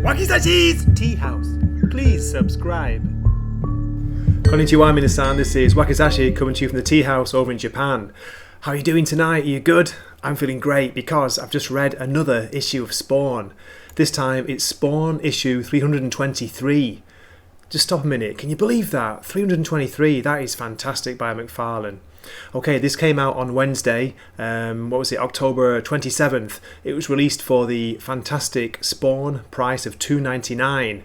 Wakisashi's Tea House. Please subscribe. Konnichiwa minasan, this is Wakizashi coming to you from the tea house over in Japan. How are you doing tonight? Are you good? I'm feeling great because I've just read another issue of Spawn. This time it's Spawn issue 323. Just stop a minute, can you believe that? 323, that is fantastic by McFarlane. Okay, this came out on Wednesday, October 27th. It was released for the fantastic Spawn price of $2.99.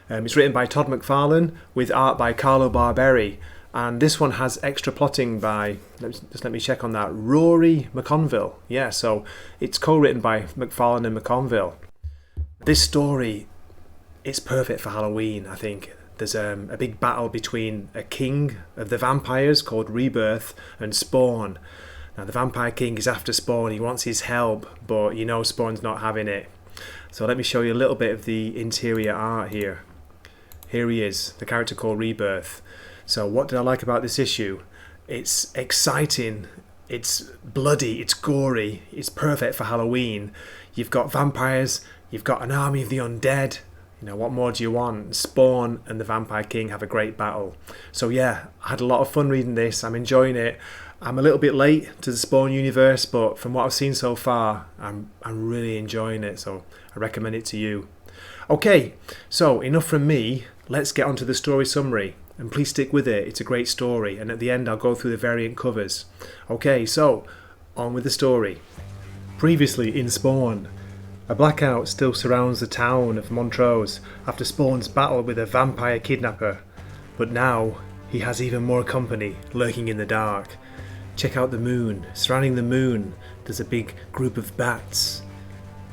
It's written by Todd McFarlane with art by Carlo Barberi. And this one has extra plotting by, let me check on that, Rory McConville. Yeah, so it's co-written by McFarlane and McConville. This story, it's perfect for Halloween, I think. There's a big battle between a king of the vampires called Rebirth and Spawn. Now the vampire king is after Spawn, he wants his help, but you know Spawn's not having it. So let me show you a little bit of the interior art here. Here he is, the character called Rebirth. So what did I like about this issue? It's exciting, it's bloody, it's gory, it's perfect for Halloween. You've got vampires, you've got an army of the undead. You know, what more do you want? Spawn and the Vampire King have a great battle. So yeah, I had a lot of fun reading this. I'm enjoying it. I'm a little bit late to the Spawn universe, but from what I've seen so far, I'm really enjoying it. So I recommend it to you. Okay, so enough from me. Let's get on to the story summary. And please stick with it. It's a great story. And at the end, I'll go through the variant covers. Okay, so on with the story. Previously in Spawn. A blackout still surrounds the town of Montrose after Spawn's battle with a vampire kidnapper. But now, he has even more company lurking in the dark. Check out the moon. Surrounding the moon, there's a big group of bats.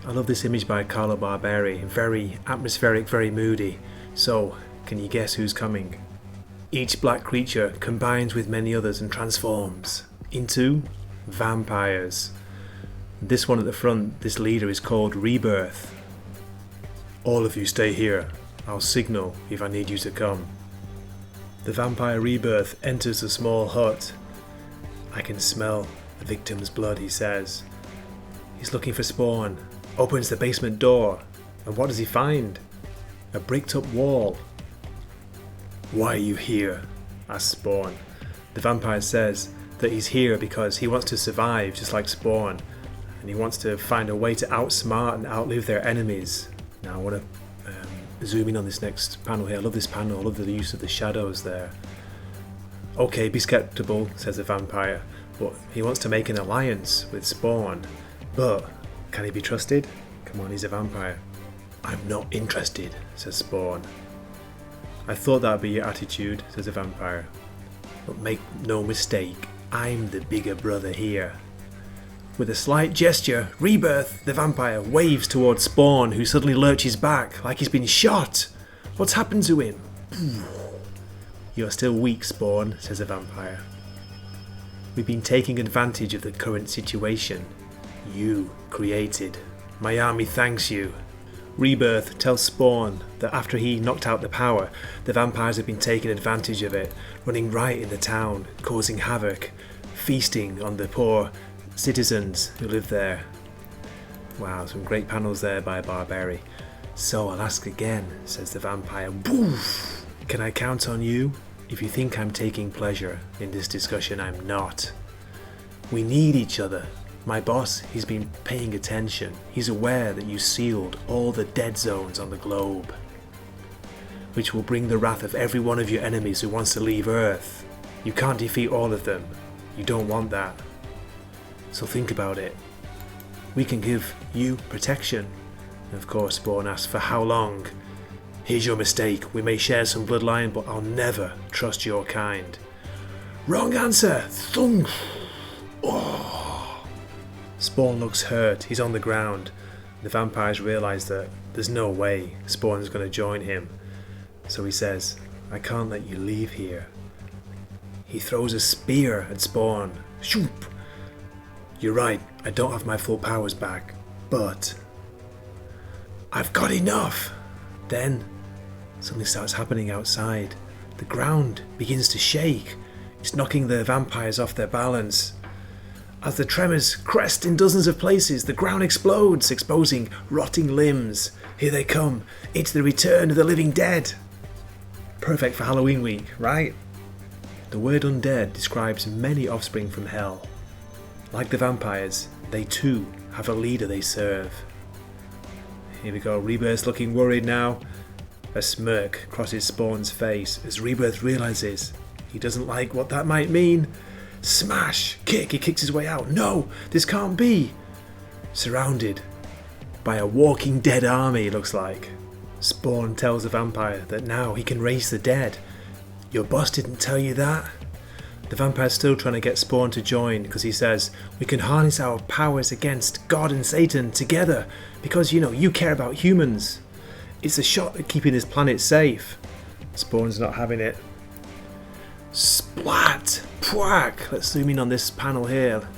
I love this image by Carlo Barberi. Very atmospheric, very moody. So, can you guess who's coming? Each black creature combines with many others and transforms into vampires. This one at the front, this leader, is called Rebirth. All of you stay here. I'll signal if I need you to come. The vampire Rebirth enters a small hut. I can smell the victim's blood, he says. He's looking for Spawn, opens the basement door, and what does he find? A bricked up wall. Why are you here? asks Spawn. The vampire says that he's here because he wants to survive just like Spawn. And he wants to find a way to outsmart and outlive their enemies. Now I want to zoom in on this next panel here. I love this panel, I love the use of the shadows there. Okay, be skeptical, says the vampire, but he wants to make an alliance with Spawn. But can he be trusted? Come on, he's a vampire. I'm not interested, says Spawn. I thought that'd be your attitude, says the vampire. But make no mistake, I'm the bigger brother here. With a slight gesture, Rebirth, the vampire, waves towards Spawn, who suddenly lurches back like he's been shot. What's happened to him? You're still weak, Spawn, says the vampire. We've been taking advantage of the current situation. You created. My army thanks you. Rebirth tells Spawn that after he knocked out the power, the vampires have been taking advantage of it, running riot in the town, causing havoc, feasting on the poor citizens who live there. Wow, some great panels there by Barberi. So I'll ask again, says the vampire. Boof! Can I count on you? If you think I'm taking pleasure in this discussion, I'm not. We need each other. My boss, he's been paying attention. He's aware that you sealed all the dead zones on the globe, which will bring the wrath of every one of your enemies who wants to leave Earth. You can't defeat all of them. You don't want that. So think about it. We can give you protection. And of course, Spawn asks, for how long? Here's your mistake. We may share some bloodline, but I'll never trust your kind. Wrong answer! Thunk! Oh. Spawn looks hurt. He's on the ground. The vampires realise that there's no way Spawn's going to join him. So he says, I can't let you leave here. He throws a spear at Spawn. Shoop! You're right, I don't have my full powers back, but I've got enough. Then something starts happening outside. The ground begins to shake. It's knocking the vampires off their balance. As the tremors crest in dozens of places, the ground explodes, exposing rotting limbs. Here they come. It's the return of the living dead. Perfect for Halloween week, right? The word undead describes many offspring from hell. Like the vampires, they too have a leader they serve. Here we go, Rebirth's looking worried now. A smirk crosses Spawn's face as Rebirth realizes he doesn't like what that might mean. Smash! Kick! He kicks his way out. No! This can't be! Surrounded by a walking dead army, looks like. Spawn tells the vampire that now he can raise the dead. Your boss didn't tell you that? The vampire's still trying to get Spawn to join because he says, we can harness our powers against God and Satan together because, you care about humans. It's a shot at keeping this planet safe. Spawn's not having it. Splat! Pwack! Let's zoom in on this panel here.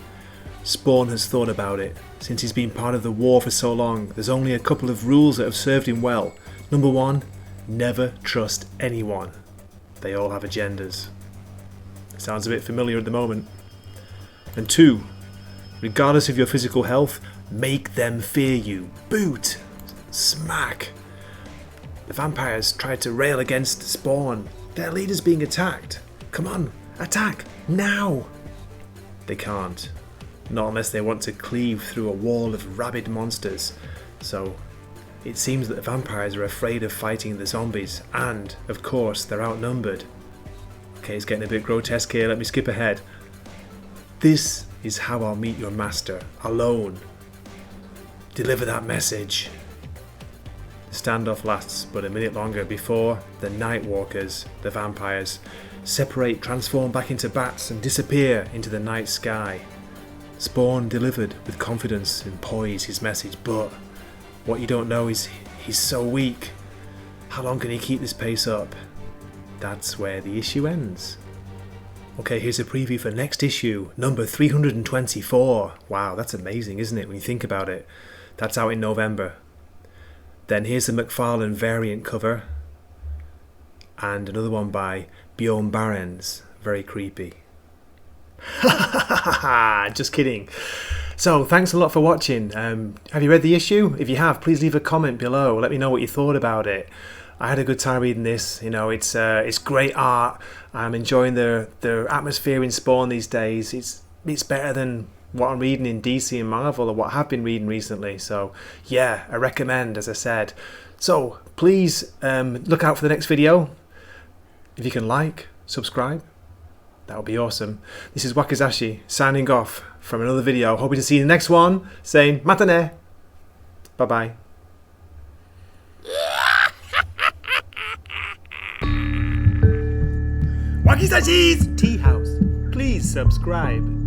Spawn has thought about it. Since he's been part of the war for so long, there's only a couple of rules that have served him well. Number 1, never trust anyone. They all have agendas. Sounds a bit familiar at the moment. And 2, regardless of your physical health, make them fear you. Boot! Smack! The vampires tried to rail against Spawn. Their leader's being attacked. Come on, attack, now! They can't. Not unless they want to cleave through a wall of rabid monsters. So, it seems that the vampires are afraid of fighting the zombies, and, of course, they're outnumbered. Okay, it's getting a bit grotesque here, let me skip ahead. This is how I'll meet your master, alone. Deliver that message. The standoff lasts but a minute longer before the Nightwalkers, the vampires, separate, transform back into bats and disappear into the night sky. Spawn delivered with confidence and poise his message, but what you don't know is he's so weak. How long can he keep this pace up? That's where the issue ends. Okay, here's a preview for next issue, number 324. Wow, that's amazing, isn't it, when you think about it? That's out in November. Then here's the McFarlane variant cover, and another one by Bjorn Barends. Very creepy. Just kidding. So, thanks a lot for watching. Have you read the issue? If you have, please leave a comment below. Let me know what you thought about it. I had a good time reading this. It's great art. I'm enjoying the atmosphere in Spawn these days. It's better than what I'm reading in DC and Marvel, or what I have been reading recently. So, yeah, I recommend, as I said. So, please look out for the next video. If you can like, subscribe, that would be awesome. This is Wakizashi signing off from another video. Hoping to see you in the next one. Saying matane. Bye bye. Wakizashi's Tea House. Please subscribe.